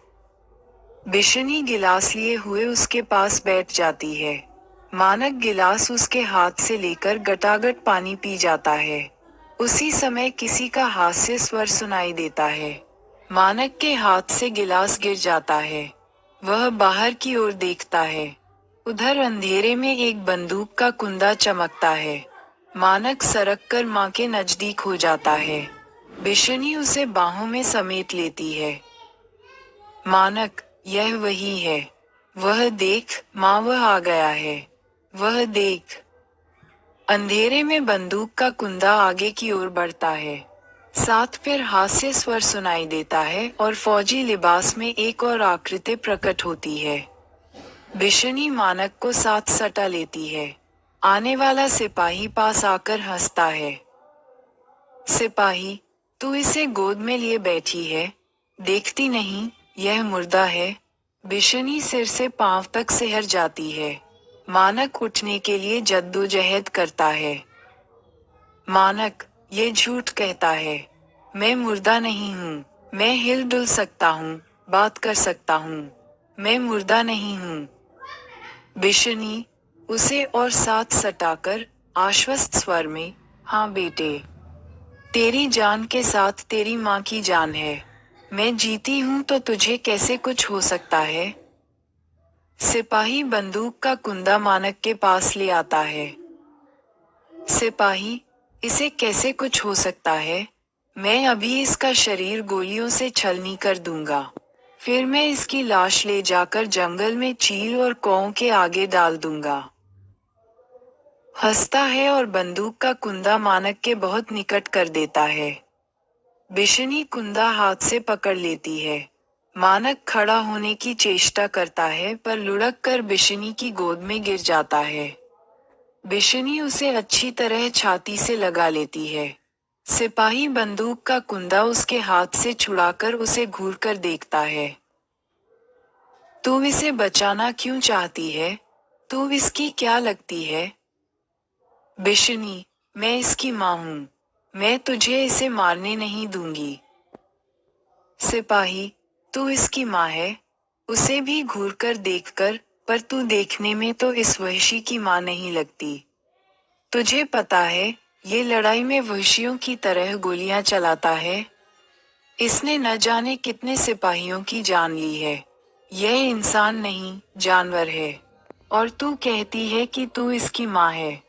बिशनी गिलास लिए हुए उसके पास बैठ जाती है। मानक गिलास उसके हाथ से लेकर गटागट पानी पी जाता है। उसी समय किसी का हास्य स्वर सुनाई देता है। मानक के हाथ से गिलास गिर जाता है। वह बाहर की ओर देखता है। उधर अंधेरे में एक बंदूक का कुंदा चमकता है। मानक सरक कर माँ के नजदीक हो जाता है। बिशनी उसे बाहों में समेट लेती है। मानक, यह वही है। वह देख, माँ, वह आ गया है। वह देख। अंधेरे में बंदूक का कुंदा आगे की ओर बढ़ता है। साथ फिर हास्य स्वर सुनाई देता है और फौजी लिबास में एक और आकृति प्रकट होती है। बिशनी मानक को साथ सटा लेती है। आने वाला सिपाही पास आकर हंसता है। सिपाही, तू इसे गोद में लिए बैठी है, देखती नहीं, यह मुर्दा है। बिशनी सिर से पांव तक सिहर जाती है। मानक उठने के लिए जद्दोजहद करता है। मानक, ये झूठ कहता है। मैं मुर्दा नहीं हूँ। मैं हिल डुल सकता हूँ, बात कर सकता हूँ। मैं मुर्दा नहीं हूँ। बिशनी, उसे और साथ सटाकर, आश्वस्त स्वर में, हाँ बेटे, तेरी जान के साथ तेरी माँ की जान है। मैं जीती हूँ तो तुझे कैसे कुछ हो सकता है? सिपाही बंदूक का कुंदा मानक के पास ले आता है। सिपाही, इसे कैसे कुछ हो सकता है? मैं अभी इसका शरीर गोलियों से छलनी कर दूंगा। फिर मैं इसकी लाश ले जाकर जंगल में चील और कौओं के आगे डाल दूंगा। हंसता है और बंदूक का कुंदा मानक के बहुत निकट कर देता है। बिशनी कुंदा हाथ से पकड़ लेती है। मानक खड़ा होने की चेष्टा करता है पर लुढ़क कर बिशनी की गोद में गिर जाता है। बिशनी उसे अच्छी तरह छाती से लगा लेती है। सिपाही बंदूक का कुंदा उसके हाथ से छुड़ाकर उसे घूरकर देखता है। तू इसे बचाना क्यों चाहती है? तू इसकी क्या लगती है? बिशनी, मैं इसकी माँ हूँ। मैं तुझे इसे मारने नहीं दूंगी। सिपाही, तू इसकी माँ है? उसे भी घूरकर देखकर, पर तू देखने में तो इस वहशी की माँ नहीं लगती। तुझे पता है, ये लड़ाई में वहशियों की तरह गोलियां चलाता है। इसने न जाने कितने सिपाहियों की जान ली है। यह इंसान नहीं, जानवर है। और तू कहती है कि तू इसकी माँ है।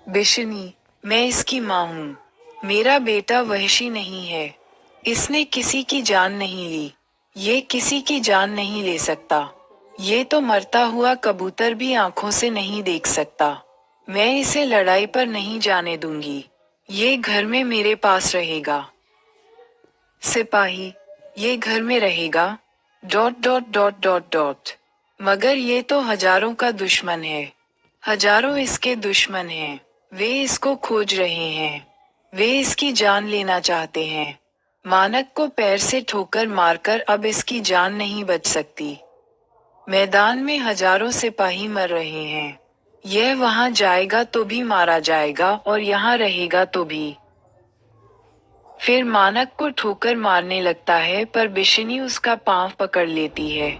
बिशनी, मैं इसकी माँ हूँ। मेरा बेटा वहशी नहीं है। इसने किसी की जान नहीं ली। ये किसी की जान नहीं ले सकता। ये तो मरता हुआ कबूतर भी आंखों से नहीं देख सकता। मैं इसे लड़ाई पर नहीं जाने दूंगी। ये घर में मेरे पास रहेगा। सिपाही, ये घर में रहेगा? Dot dot dot dot dot. मगर ये तो हजारों का दुश्मन है। हजारों इसके दुश्मन हैं। वे इसको खोज रहे हैं। वे इसकी जान लेना चाहते हैं। मानक को पैर से ठोकर मारकर अब इसकी जान नहीं बच सकती। मैदान में हजारों सिपाही मर रहे हैं। यह वहां जाएगा तो भी मारा जाएगा और यहाँ रहेगा तो भी। फिर मानक को ठोकर मारने लगता है पर बिशनी उसका पांव पकड़ लेती है।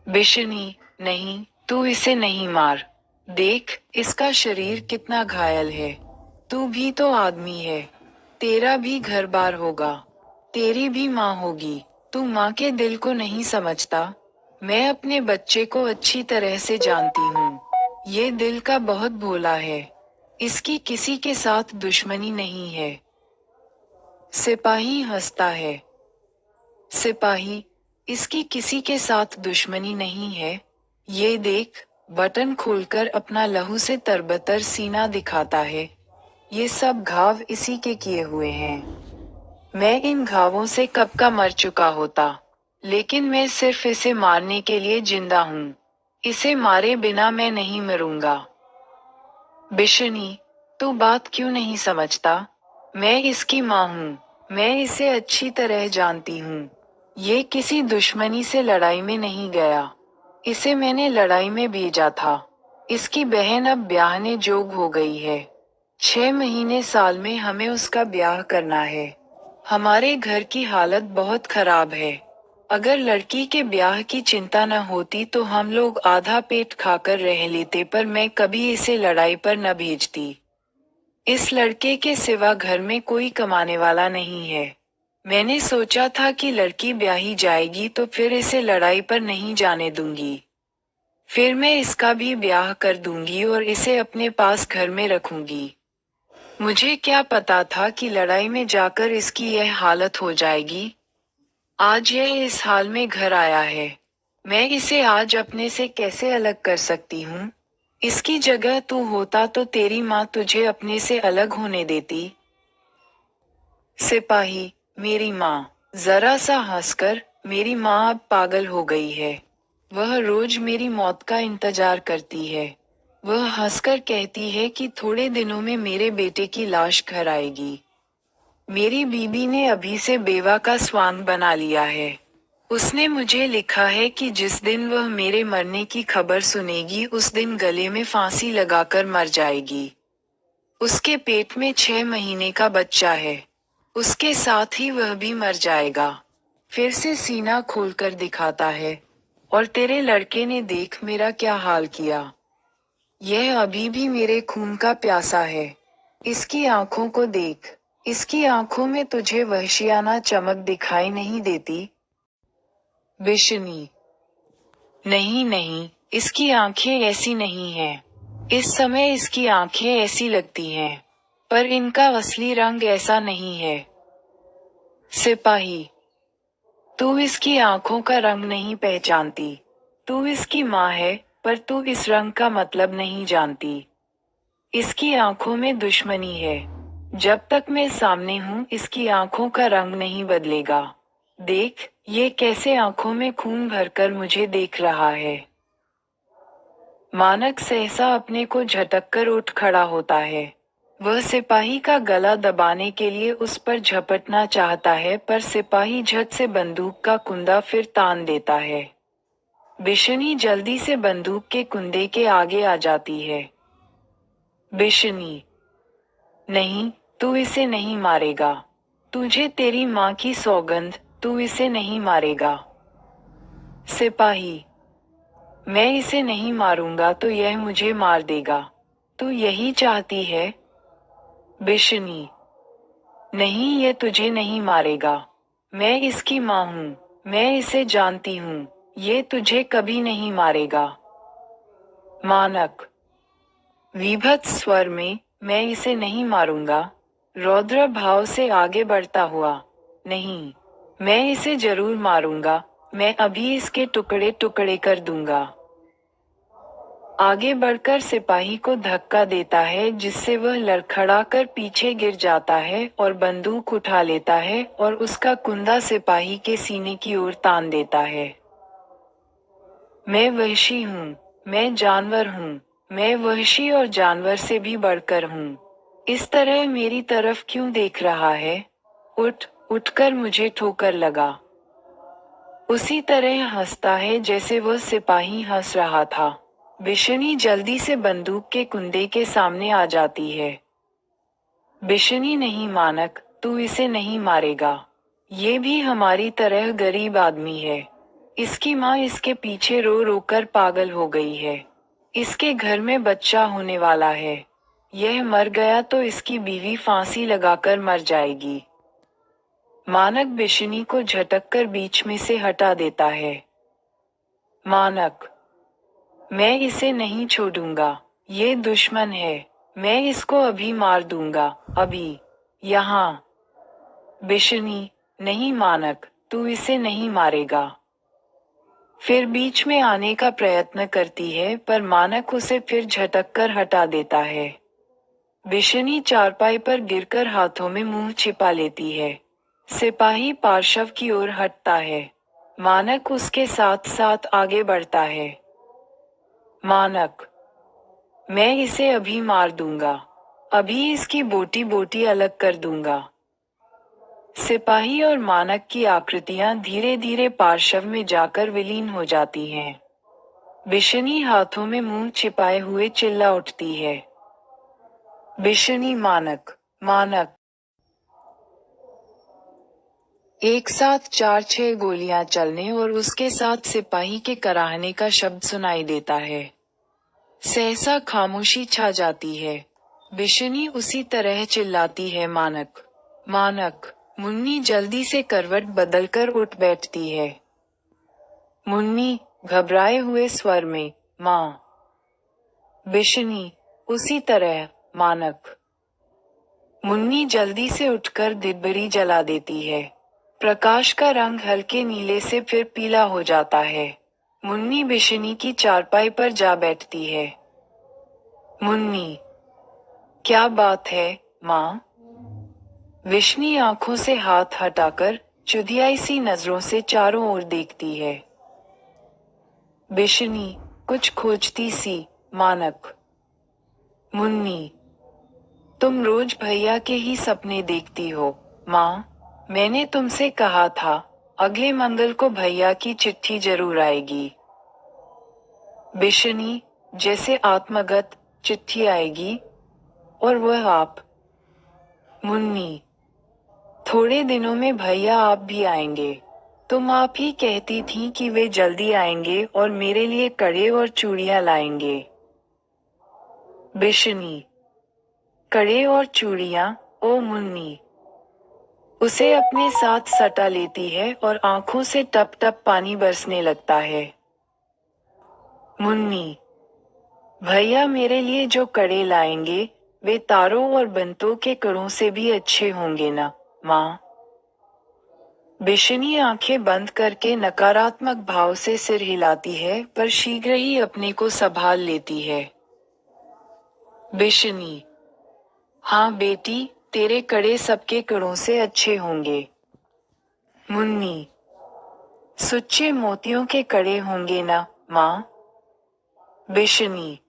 बिशनी, नहीं, तू इसे नहीं मार। देख, इसका शरीर कितना घायल है। तू भी तो आदमी है। तेरा भी घर बार होगा। तेरी भी माँ होगी। तू माँ के दिल को नहीं समझता। मैं अपने बच्चे को अच्छी तरह से जानती हूँ। ये दिल का बहुत भोला है। इसकी किसी के साथ दुश्मनी नहीं है। सिपाही हंसता है। सिपाही, इसकी किसी के साथ दुश्मनी नहीं है। ये देख, बटन खोलकर अपना लहू से तरबतर सीना दिखाता है। ये सब घाव इसी के किए हुए हैं। मैं इन घावों से कब का मर चुका होता, लेकिन मैं सिर्फ इसे मारने के लिए जिंदा हूँ। इसे मारे बिना मैं नहीं मरूंगा। बिशनी, तू बात क्यों नहीं समझता? मैं इसकी माँ हूँ। मैं इसे अच्छी तरह जानती हूँ। ये किसी दुश्मनी से लड़ाई में नहीं गया। इसे मैंने लड़ाई में भेजा था। इसकी बहन अब ब्याहने जोग हो गई है। 6 महीने साल में हमें उसका ब्याह करना है। हमारे घर की हालत बहुत खराब है। अगर लड़की के ब्याह की चिंता न होती तो हम लोग आधा पेट खाकर रह लेते, पर मैं कभी इसे लड़ाई पर न भेजती। इस लड़के के सिवा घर में कोई कमाने वाला नहीं है। मैंने सोचा था कि लड़की ब्याही जाएगी तो फिर इसे लड़ाई पर नहीं जाने दूंगी। फिर मैं इसका भी ब्याह कर दूंगी और इसे अपने पास घर में रखूंगी। मुझे क्या पता था कि लड़ाई में जाकर इसकी यह हालत हो जाएगी। आज यह इस हाल में घर आया है। मैं इसे आज अपने से कैसे अलग कर सकती हूँ? इसकी जगह तू होता तो तेरी माँ तुझे अपने से अलग होने देती? सिपाही, मेरी माँ। जरा सा हंसकर, मेरी माँ अब पागल हो गई है। वह रोज मेरी मौत का इंतजार करती है। वह हंसकर कहती है कि थोड़े दिनों में मेरे बेटे की लाश घर आएगी। मेरी बीबी ने अभी से बेवा का स्वांग बना लिया है। उसने मुझे लिखा है कि जिस दिन वह मेरे मरने की खबर सुनेगी उस दिन गले में फांसी लगाकर मर जाएगी। उसके पेट में 6 महीने का बच्चा है। उसके साथ ही वह भी मर जाएगा। फिर से सीना खोलकर दिखाता है। और तेरे लड़के ने देख मेरा क्या हाल किया। यह अभी भी मेरे खून का प्यासा है। इसकी आंखों को देख। इसकी आंखों में तुझे वहशियाना चमक दिखाई नहीं देती? बिशनी। नहीं नहीं, इसकी आंखें ऐसी नहीं हैं। इस समय इसकी आंखें ऐसी लगती हैं। पर इनका असली रंग ऐसा नहीं है। सिपाही। तू इसकी आंखों का रंग नहीं पहचानती। तू इसकी माँ है, पर तू इस रंग का मतलब नहीं जानती। इसकी आंखों में दुश्मनी है। जब तक मैं सामने हूँ इसकी आंखों का रंग नहीं बदलेगा। देख, ये कैसे आंखों में खून भरकर मुझे देख रहा है। मानक सहसा अपने को झटक कर उठ खड़ा होता है। वह सिपाही का गला दबाने के लिए उस पर झपटना चाहता है, पर सिपाही झट से बंदूक का कुंदा फिर तान देता है। बिशनी जल्दी से बंदूक के कुंदे के आगे आ जाती है। बिशनी। नहीं, तू इसे नहीं मारेगा। तुझे तेरी माँ की सौगंध, तू इसे नहीं मारेगा। सिपाही। मैं इसे नहीं मारूंगा तो यह मुझे मार देगा। तू यही चाहती है? बिशनी। नहीं, ये तुझे नहीं मारेगा। मैं इसकी माँ हूँ। मैं इसे जानती हूँ। ये तुझे कभी नहीं मारेगा। मानक। विभत्स स्वर में, मैं इसे नहीं मारूंगा, रौद्र भाव से आगे बढ़ता हुआ। नहीं, मैं इसे जरूर मारूंगा। मैं अभी इसके टुकड़े टुकड़े कर दूंगा। आगे बढ़कर सिपाही को धक्का देता है जिससे वह लड़खड़ाकर पीछे गिर जाता है और बंदूक उठा लेता है और उसका कुंदा सिपाही के सीने की ओर तान देता है। मैं वहशी हूँ। मैं जानवर हूँ। मैं वहशी और जानवर से भी बढ़कर हूँ। इस तरह मेरी तरफ क्यों देख रहा है? उठकर मुझे ठोकर लगा। उसी तरह हंसता है जैसे वह सिपाही हंस रहा था। बिशनी जल्दी से बंदूक के कुंदे के सामने आ जाती है। बिशनी नहीं मानक, तू इसे नहीं मारेगा। ये भी हमारी तरह गरीब आदमी है। इसकी माँ इसके पीछे रो रो कर पागल हो गई है। इसके घर में बच्चा होने वाला है। यह मर गया तो इसकी बीवी फांसी लगाकर मर जाएगी। मानक बिशनी को झटक कर बीच में से हटा देता है। मानक। मैं इसे नहीं छोड़ूंगा। ये दुश्मन है। मैं इसको अभी मार दूंगा, अभी। यहाँ। बिशनी। नहीं मानक, तू इसे नहीं मारेगा। फिर बीच में आने का प्रयत्न करती है, पर मानक उसे फिर झटक कर हटा देता है। बिशनी चारपाई पर गिरकर हाथों में मुंह छिपा लेती है। सिपाही पार्श्व की ओर हटता है। मानक उसके साथ साथ आगे बढ़ता है। मानक। मैं इसे अभी मार दूंगा। अभी इसकी बोटी बोटी अलग कर दूंगा। सिपाही और मानक की आकृतियां धीरे धीरे पार्श्व में जाकर विलीन हो जाती हैं। बिशनी हाथों में मुंह छिपाए हुए चिल्ला उठती है। बिशनी मानक। मानक। एक साथ 4-6 गोलियां चलने और उसके साथ सिपाही के कराहने का शब्द सुनाई देता है। सहसा खामोशी छा जाती है। बिशनी उसी तरह चिल्लाती है, मानक। मानक। मुन्नी जल्दी से करवट बदलकर उठ बैठती है। मुन्नी, घबराए हुए स्वर में, माँ। बिशनी। उसी तरह, मानक। मुन्नी जल्दी से उठकर दिनभरी जला देती है। प्रकाश का रंग हल्के नीले से फिर पीला हो जाता है। मुन्नी बिशनी की चारपाई पर जा बैठती है। मुन्नी। क्या बात है, माँ? विशनी आंखों से हाथ हटाकर चुदियाई सी नजरों से चारों ओर देखती है। बिशनी, कुछ खोजती सी, मानक। मुन्नी, तुम रोज भैया के ही सपने देखती हो। माँ, मैंने तुमसे कहा था, अगले मंगल को भैया की चिट्ठी जरूर आएगी। बिशनी, जैसे आत्मगत, चिट्ठी आएगी, और वह आप। मुन्नी, थोड़े दिनों में भैया आप भी आएंगे। तुम आप ही कहती थी कि वे जल्दी आएंगे और मेरे लिए कड़े और चूड़ियां लाएंगे। बिशनी, कड़े और चूड़ियां, ओ मुन्नी। उसे अपने साथ सटा लेती है और आंखों से टप टप पानी बरसने लगता है। मुन्नी, भैया मेरे लिए जो कड़े लाएंगे, वे तारों और बंतों के कड़ों से भी अच्छे होंगे ना, माँ। बिशनी आंखें बंद करके नकारात्मक भाव से सिर हिलाती है, पर शीघ्र ही अपने को संभाल लेती है। बिशनी, हाँ बेटी, तेरे कड़े सबके कड़ों से अच्छे होंगे। मुन्नी, सुच्चे मोतियों के कड़े होंगे ना, माँ। बिशनी,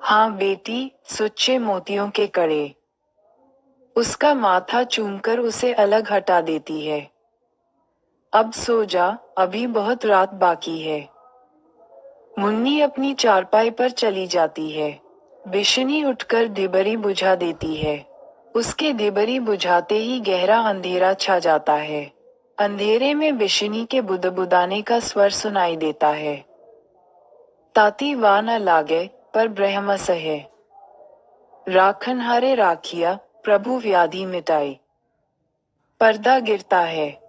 हाँ बेटी, सुच्चे मोतियों के कड़े। उसका माथा चूमकर उसे अलग हटा देती है। अब सो जा, अभी बहुत रात बाकी है। मुन्नी अपनी चारपाई पर चली जाती है। बिशनी उठकर दिबरी बुझा देती है। उसके दिबरी बुझाते ही गहरा अंधेरा छा जाता है। अंधेरे में बिशनी के बुदबुदाने का स्वर सुनाई देता है। ताती वा न लागे, पर ब्रह्म सहे। राखनहारे राखिया, प्रभु व्याधि मिटाई। पर्दा गिरता है।